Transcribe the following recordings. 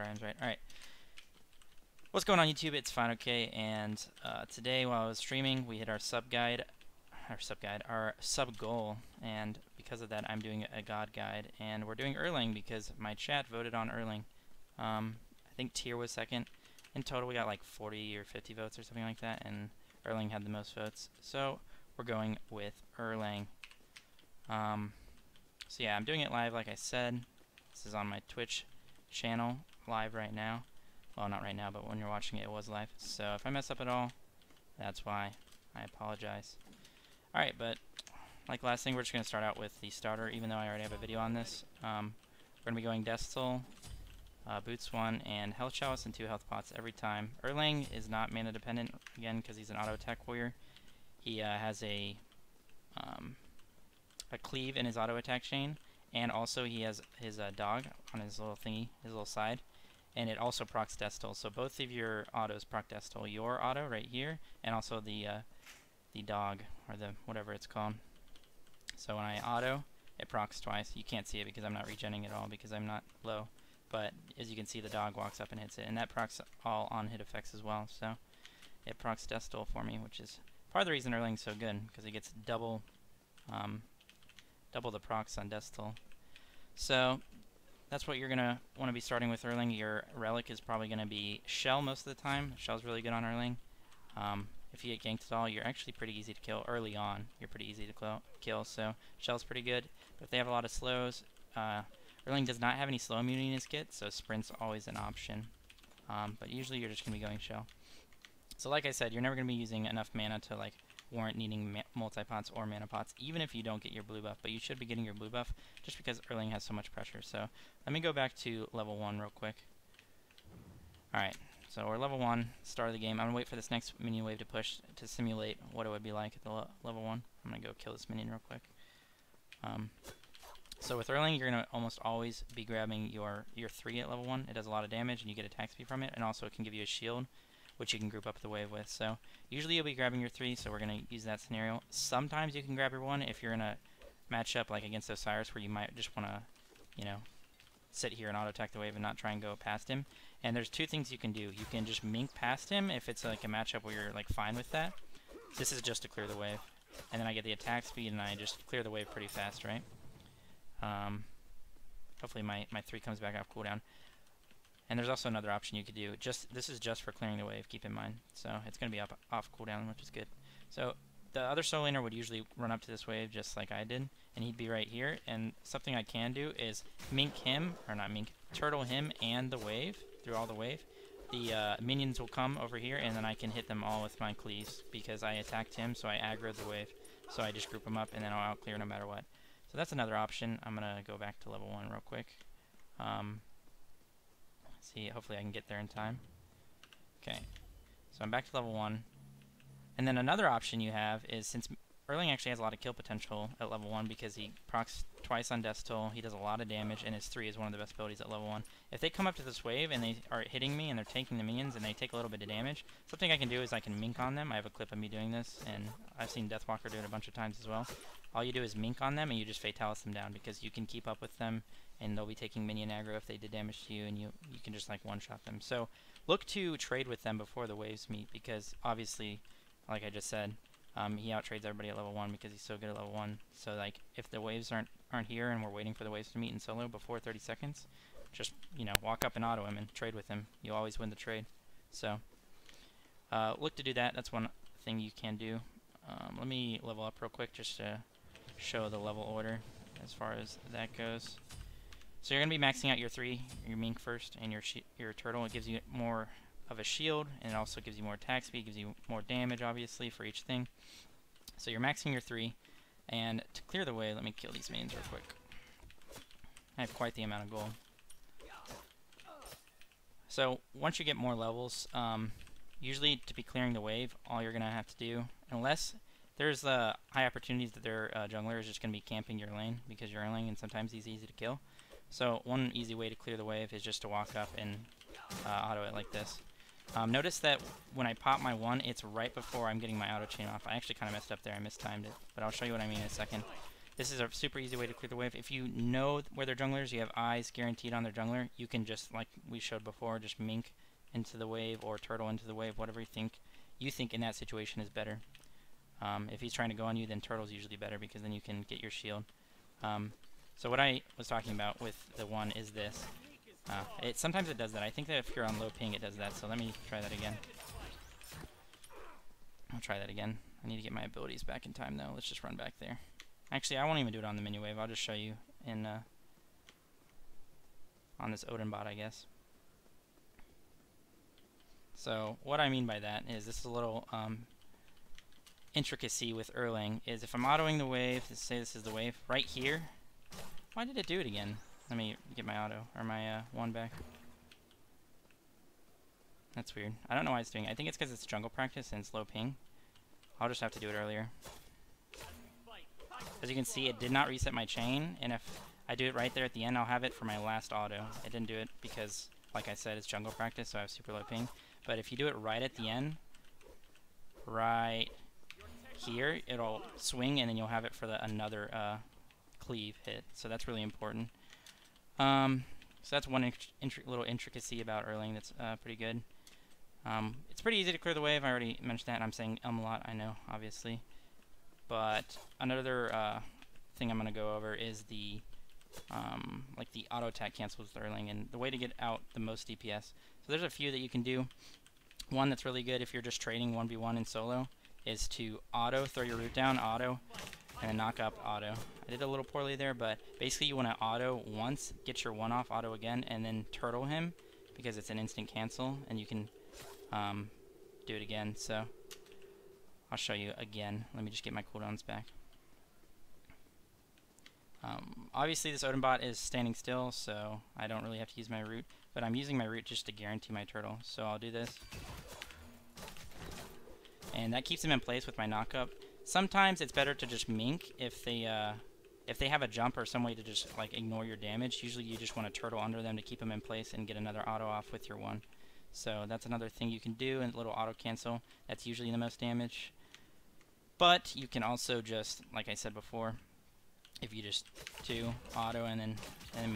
rhymes, right? Alright. What's going on YouTube? It's fineokay, and today while I was streaming, we hit our sub goal, and because of that I'm doing a god guide, and we're doing ERLANG because my chat voted on ERLANG. I think tier was second. In total we got like 40 or 50 votes or something like that, and ERLANG had the most votes. So we're going with ERLANG. So yeah, I'm doing it live like I said. This is on my Twitch channel live right now. Well, not right now, but when you're watching it, it was live. So if I mess up at all, that's why. I apologize. Alright, but like last thing, we're just going to start out with the starter, even though I already have a video on this. We're going to be going Destal, Boots 1, and Health Chalice and 2 health pots every time. ERLANG is not mana dependent, again, because he's an auto attack warrior. He has a cleave in his auto attack chain, and also he has his dog on his little thingy, his little side. And it also procs Destal, so both of your autos proc Destal. Your auto right here, and also the dog, or the whatever it's called. So when I auto, it procs twice. You can't see it because I'm not regenning at all because I'm not low. But as you can see, the dog walks up and hits it, and that procs all on hit effects as well. So it procs Destal for me, which is part of the reason ERLANG's so good, because it gets double the procs on Destal. So that's what you're going to want to be starting with ERLANG. Your relic is probably going to be Shell most of the time. Shell's really good on ERLANG. If you get ganked at all, you're actually pretty easy to kill. Early on, you're pretty easy to kill, so Shell's pretty good. But if they have a lot of slows, ERLANG does not have any slow immunity in his kit, so Sprint's always an option. But usually you're just going to be going Shell. So like I said, you're never going to be using enough mana to like warrant needing multi-pots or mana pots, even if you don't get your blue buff, but you should be getting your blue buff just because ERLANG has so much pressure. So let me go back to level 1 real quick. Alright, so we're level 1, start of the game. I'm going to wait for this next minion wave to push to simulate what it would be like at the level 1. I'm going to go kill this minion real quick. So with ERLANG, you're going to almost always be grabbing your 3 at level 1. It does a lot of damage and you get attack speed from it, and also it can give you a shield, which you can group up the wave with. So usually you'll be grabbing your 3, so we're going to use that scenario. Sometimes you can grab your 1 if you're in a matchup like against Osiris where you might just want to, you know, sit here and auto attack the wave and not try and go past him. And there's 2 things you can do. You can just mink past him if it's like a matchup where you're like fine with that. This is just to clear the wave. And then I get the attack speed and I just clear the wave pretty fast, right? Hopefully my 3 comes back off cooldown. And there's also another option you could do. This is just for clearing the wave, keep in mind. So it's going to be off cooldown, which is good. So the other solo laner would usually run up to this wave just like I did, and he'd be right here. And something I can do is mink him, or not mink, turtle him and the wave, through all the wave. The minions will come over here, and then I can hit them all with my cleaves because I attacked him, so I aggroed the wave. So I just group them up, and then I'll outclear no matter what. So that's another option. I'm going to go back to level 1 real quick. See, hopefully I can get there in time. Okay, so I'm back to level 1. And then another option you have is, since ERLANG actually has a lot of kill potential at level 1 because he procs twice on Destal, he does a lot of damage, and his 3 is one of the best abilities at level 1. If they come up to this wave and they are hitting me and they're taking the minions and they take a little bit of damage, something I can do is I can mink on them. I have a clip of me doing this, and I've seen Deathwalker do it a bunch of times as well. All you do is mink on them and you just Fatalis them down because you can keep up with them, and they'll be taking minion aggro if they did damage to you, and you can just like one-shot them. So look to trade with them before the waves meet, because obviously, like I just said, he outtrades everybody at level 1 because he's so good at level 1. So like if the waves aren't here and we're waiting for the waves to meet in solo before 30 seconds, just, you know, walk up and auto him and trade with him. You always win the trade. So look to do that. That's one thing you can do. Let me level up real quick just to show the level order as far as that goes. So you're going to be maxing out your 3, your mink first, and your turtle. It gives you more of a shield, and it also gives you more attack speed, gives you more damage, obviously, for each thing. So you're maxing your 3, and to clear the way, let me kill these minions real quick. I have quite the amount of gold. So once you get more levels, usually to be clearing the wave, all you're going to have to do, unless there's high opportunities that their jungler is just going to be camping your lane because you're ERLANG and sometimes he's easy to kill. So one easy way to clear the wave is just to walk up and auto it like this. Notice that when I pop my 1, it's right before I'm getting my auto chain off. I actually kind of messed up there. I mistimed it, but I'll show you what I mean in a second. This is a super easy way to clear the wave. If you know where their jungler is, you have eyes guaranteed on their jungler, you can just, like we showed before, just mink into the wave or turtle into the wave, whatever you think in that situation is better. If he's trying to go on you, then turtle's usually better because then you can get your shield. So what I was talking about with the one is this. Sometimes it does that. I think that if you're on low ping, it does that. So let me try that again. I'll try that again. I need to get my abilities back in time, though. Let's just run back there. Actually, I won't even do it on the menu wave. I'll just show you in on this Odin bot, I guess. So what I mean by that is this is a little intricacy with ERLANG. Is if I'm autoing the wave, let's say this is the wave, right here. Why did it do it again? Let me get my auto, or my one back. That's weird. I don't know why it's doing it. I think it's because it's jungle practice and it's low ping. I'll just have to do it earlier. As you can see, it did not reset my chain, and if I do it right there at the end, I'll have it for my last auto. It didn't do it because, like I said, it's jungle practice, so I have super low ping. But if you do it right at the end, right here, it'll swing, and then you'll have it for another cleave hit. So that's really important. So that's one little intricacy about ERLANG that's pretty good. It's pretty easy to clear the wave. I already mentioned that. I'm saying a lot, I know, obviously. But another thing I'm going to go over is the like the auto attack cancels with ERLANG, and the way to get out the most DPS. So there's a few that you can do. One that's really good if you're just trading 1v1 in solo is to auto, throw your root down, auto, and then knock up auto. I did a little poorly there, but basically you want to auto once, get your one off, auto again, and then turtle him because it's an instant cancel, and you can do it again. So I'll show you again. Let me just get my cooldowns back. Obviously this Odin bot is standing still, so I don't really have to use my root, but I'm using my root just to guarantee my turtle. So I'll do this. And that keeps him in place with my knockup. Sometimes it's better to just mink if they have a jump or some way to just like ignore your damage. Usually you just want to turtle under them to keep them in place and get another auto off with your one. So that's another thing you can do, and a little auto cancel. That's usually the most damage. But you can also just, like I said before, if you just do auto and then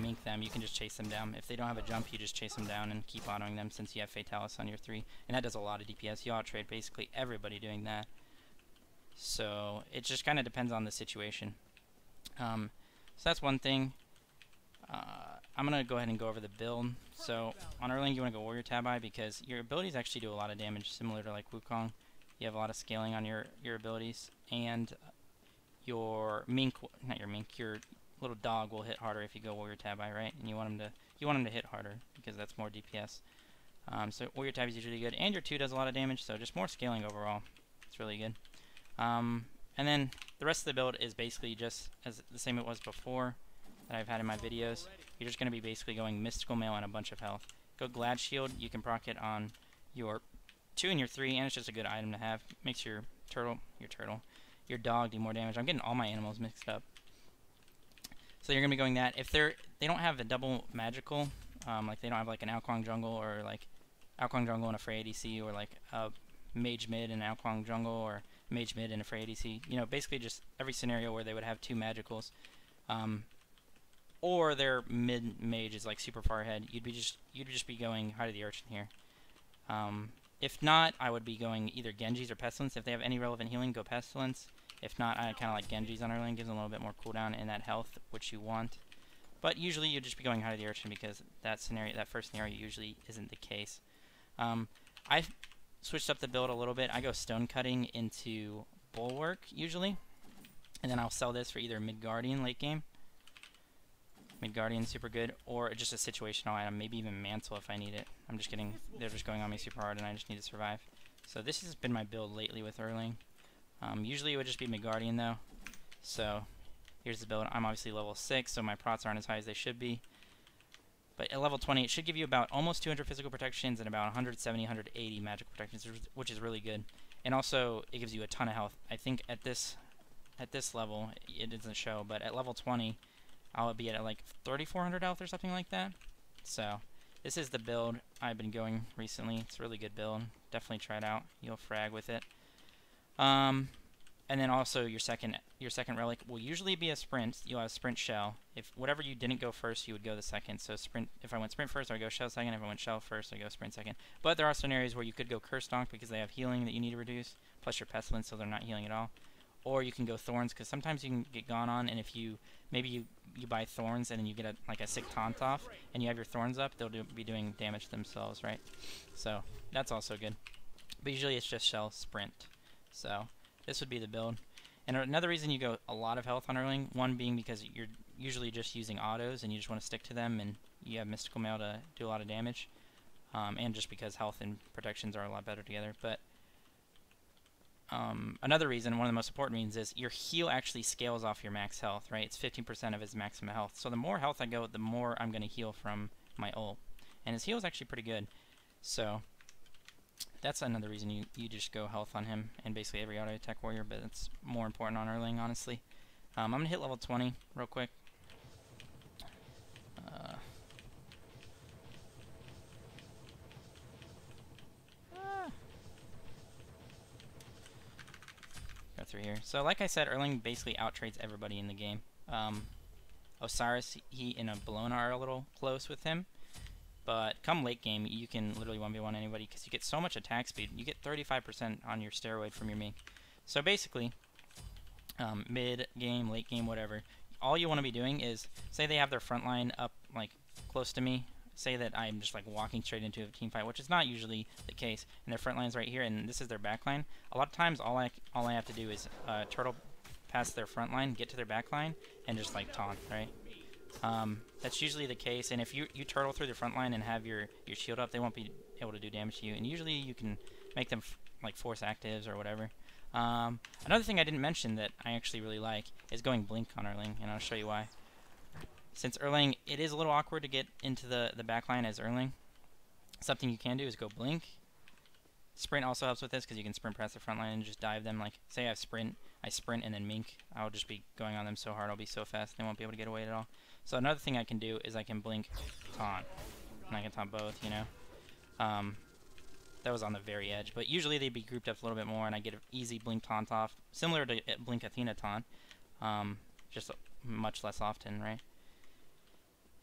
mink them, you can just chase them down. If they don't have a jump, you just chase them down and keep autoing them since you have Fatalis on your 3. And that does a lot of DPS. You out-trade basically everybody doing that. So it just kind of depends on the situation. So that's one thing. I'm going to go ahead and go over the build. So on ERLANG, you want to go Warrior Tab Eye because your abilities actually do a lot of damage, similar to like Wukong. You have a lot of scaling on your abilities, and your your little dog will hit harder if you go Warrior Tab Eye, right? And you want him to hit harder because that's more DPS. So Warrior Tab is usually good, and your 2 does a lot of damage, so just more scaling overall. It's really good. And then the rest of the build is basically just as the same it was before that I've had in my videos. You're just going to be basically going Mystical Mail and a bunch of health. Go Glad Shield. You can proc it on your 2 and your 3, and it's just a good item to have. Makes your your dog do more damage. I'm getting all my animals mixed up. So you're going to be going that. If they don't have a double magical, like they don't have like an Alquang jungle or like Alquang jungle and a Frey ADC, or like a Mage mid and Alquang jungle, or Mage mid and a Frey ADC. You know, basically just every scenario where they would have 2 magicals. Or their mid mage is like super far ahead. You'd just be going Heart of the Urchin here. If not, I would be going either Genji's or Pestilence. If they have any relevant healing, go Pestilence. If not, I kind of like Genji's on ERLANG. Gives them a little bit more cooldown and that health, which you want. But usually you'd just be going Heart of the Urchin because that first scenario usually isn't the case. I've switched up the build a little bit. I go Stone Cutting into Bulwark usually. And then I'll sell this for either Mid Guardian late game. Mid Guardian super good, or just a situational item, maybe even Mantle if I need it. They're just going on me super hard and I just need to survive. So this has been my build lately with ERLANG. Usually it would just be Mid Guardian though. So here's the build. I'm obviously level 6, so my procs aren't as high as they should be. But at level 20, it should give you about almost 200 physical protections and about 170, 180 magical protections, which is really good. And also, it gives you a ton of health. I think at this level, it doesn't show, but at level 20, I'll be at like 3,400 health or something like that. So this is the build I've been going recently. It's a really good build. Definitely try it out. You'll frag with it. And then also your second relic will usually be a sprint. You'll have sprint shell. If whatever you didn't go first, you would go the second. So sprint. If I went sprint first, I would go shell second. If I went shell first, I go sprint second. But there are scenarios where you could go curse donk because they have healing that you need to reduce, plus your pestilence, so they're not healing at all. Or you can go thorns because sometimes you can get gone on, and if you maybe you buy thorns and then you get like a sick taunt off, and you have your thorns up, they'll be doing damage to themselves, right? So that's also good. But usually it's just shell sprint. So this would be the build. And another reason you go a lot of health on Erlang, one being because you're usually just using autos and you just want to stick to them, and you have Mystical Mail to do a lot of damage, and just because health and protections are a lot better together. But another reason, one of the most important reasons, is your heal actually scales off your max health, right? It's 15% of his maximum health. So the more health I go, the more I'm going to heal from my ult. And his heal is actually pretty good. So that's another reason you just go health on him and basically every auto attack warrior, but it's more important on Erlang, honestly. I'm going to hit level 20 real quick. Go through here. So like I said, Erlang basically outtrades everybody in the game. Osiris, he and a Bellona are a little close with him. But come late game, you can literally 1v1 anybody because you get so much attack speed. You get 35% on your steroid from your mink. So basically, mid game, late game, whatever, all you want to be doing is, say they have their front line up like close to me. Say that I'm just like walking straight into a team fight, which is not usually the case. And their front line's right here, and this is their back line. A lot of times, all I have to do is turtle past their front line, get to their back line, and just like taunt, right? That's usually the case, and if you turtle through the front line and have your shield up, they won't be able to do damage to you, and usually you can make them like force actives or whatever. Another thing I didn't mention that I actually really like is going blink on Erlang, and I'll show you why. Since Erlang, it is a little awkward to get into the back line as Erlang. Something you can do is go blink. Sprint also helps with this because you can sprint past the front line and just dive them. Like, say I have sprint, I sprint and then mink. I'll just be going on them so hard, I'll be so fast, they won't be able to get away at all. So another thing I can do is I can blink taunt. And I can taunt both, you know. That was on the very edge. But usually they'd be grouped up a little bit more, and I get an easy blink taunt off. Similar to blink Athena taunt. Just much less often, right?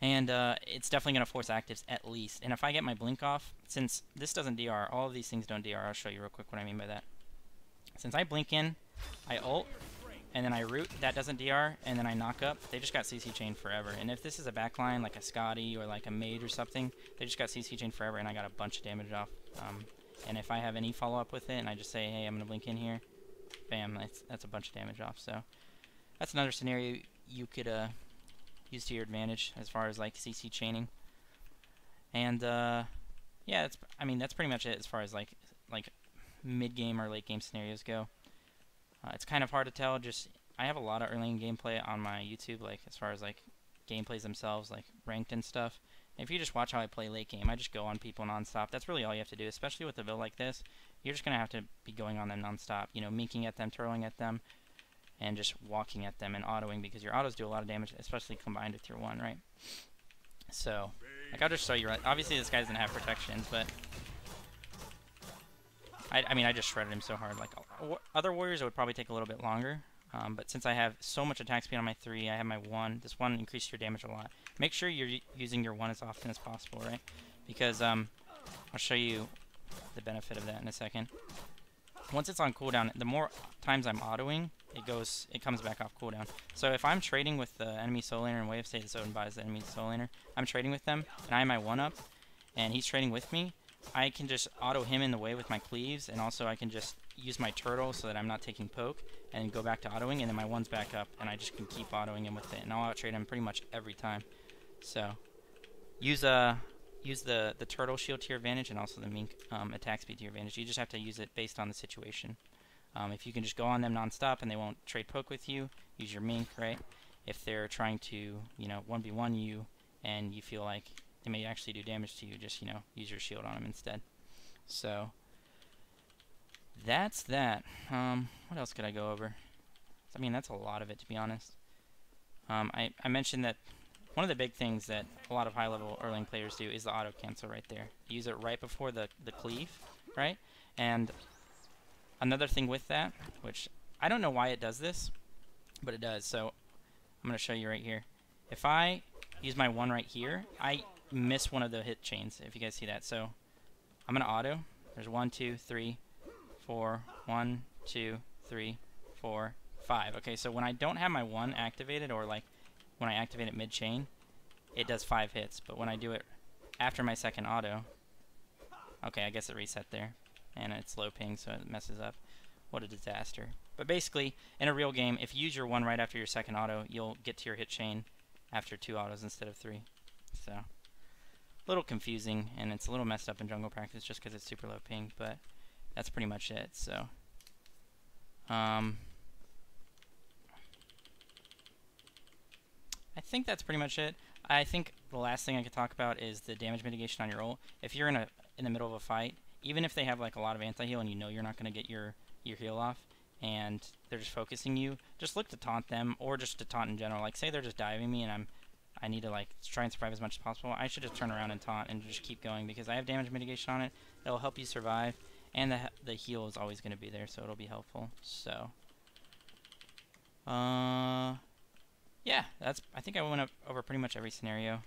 And it's definitely going to force actives at least. And if I get my blink off, since this doesn't DR, all of these things don't DR, I'll show you real quick what I mean by that. Since I blink in, I ult, and then I root, that doesn't DR, and then I knock up, they just got CC chain forever. And if this is a backline, like a Scotty or like a Mage or something, they just got CC chain forever, and I got a bunch of damage off. And if I have any follow-up with it, and I just say, hey, I'm going to blink in here, bam, that's a bunch of damage off. So that's another scenario you could use to your advantage as far as like CC chaining. And yeah, I mean that's pretty much it as far as like mid game or late game scenarios go. It's kind of hard to tell. Just I have a lot of Erlang gameplay on my YouTube, like as far as like gameplays themselves, like ranked and stuff. And if you just watch how I play late game, I just go on people nonstop. That's really all you have to do, especially with a build like this. You're just gonna have to be going on them nonstop. You know, minking at them, turtling at them, and just walking at them and autoing, because your autos do a lot of damage, especially combined with your one, right? So, like I'll just show you, right? Obviously this guy doesn't have protections, but I mean I just shredded him so hard. Like other warriors it would probably take a little bit longer, but since I have so much attack speed on my 3, I have my 1, this 1 increases your damage a lot. Make sure you're using your 1 as often as possible, right? Because I'll show you the benefit of that in a second. Once it's on cooldown, the more times I'm autoing, it comes back off cooldown. So if I'm trading with the enemy soul laner, and Wave State Odin buys the enemy soul laner, I'm trading with them, and I have my 1-up, and he's trading with me, I can just auto him in the way with my cleaves, and also I can just use my turtle so that I'm not taking poke, and go back to autoing, and then my 1's back up, and I just can keep autoing him with it, and I'll out-trade him pretty much every time. So, use the turtle shield to your advantage, and also the mink attack speed to your advantage. You just have to use it based on the situation. If you can just go on them non-stop and they won't trade poke with you, use your mink, right? If they're trying to, you know, 1v1 you, and you feel like they may actually do damage to you, just, you know, use your shield on them instead. So, that's that. What else could I go over? I mean, that's a lot of it, to be honest. I mentioned that one of the big things that a lot of high-level Erlang players do is the auto-cancel right there. Use it right before the cleave, right? And another thing with that, which I don't know why it does this, but it does. So I'm going to show you right here. If I use my 1 right here, I miss one of the hit chains, if you guys see that. So I'm going to auto. There's 1, 2, 3, 4, 1, 2, 3, 4, 5. Okay, so when I don't have my 1 activated, or like when I activate it mid-chain, it does 5 hits. But when I do it after my second auto, okay, I guess it reset there. And it's low ping, so it messes up. What a disaster. But basically, in a real game, if you use your 1 right after your second auto, you'll get to your hit chain after 2 autos instead of 3. So, a little confusing, and it's a little messed up in jungle practice just because it's super low ping, but that's pretty much it. So, I think that's pretty much it. I think the last thing I could talk about is the damage mitigation on your ult. If you're in the middle of a fight, even if they have like a lot of anti-heal and you know you're not going to get your heal off, and they're just focusing you, just look to taunt them, or just to taunt in general. Like, say they're just diving me and I need to like try and survive as much as possible. I should just turn around and taunt and just keep going, because I have damage mitigation on it. It'll help you survive, and the heal is always going to be there, so it'll be helpful. So, yeah, I think I went over pretty much every scenario.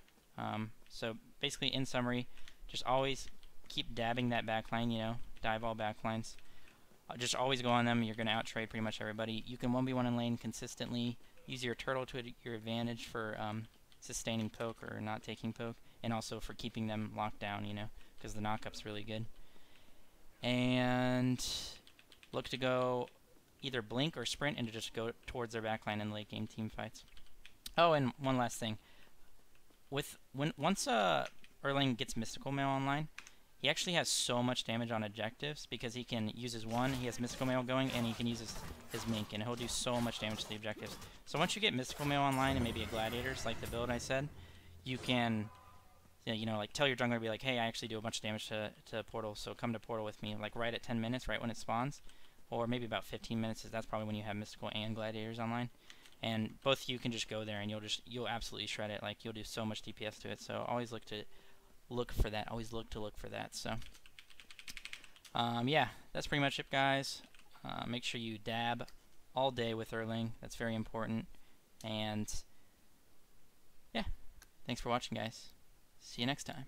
So basically, in summary, just always keep dabbing that backline, you know, dive all backlines. Just always go on them. You're going to out-trade pretty much everybody. You can 1v1 in lane consistently. Use your turtle to your advantage for sustaining poke or not taking poke, and also for keeping them locked down, you know, because the knockup's really good. And look to go either blink or sprint and to just go towards their backline in late game team fights. Oh, and one last thing. Once ERLANG gets Mystical Mail online, he actually has so much damage on objectives because he can use his 1, he has Mystical Mail going, and he can use his Mink, and he'll do so much damage to the objectives. So once you get Mystical Mail online and maybe a Gladiators, like the build I said, you can, you know, like tell your jungler to be like, hey, I actually do a bunch of damage to Portal, so come to Portal with me, like right at 10 minutes, right when it spawns, or maybe about 15 minutes, that's probably when you have Mystical and Gladiators online. And both of you can just go there and you'll absolutely shred it. Like, you'll do so much DPS to it. So always look for that. Always look for that. So yeah, that's pretty much it, guys. Make sure you dab all day with ERLANG. That's very important. And yeah, thanks for watching, guys. See you next time.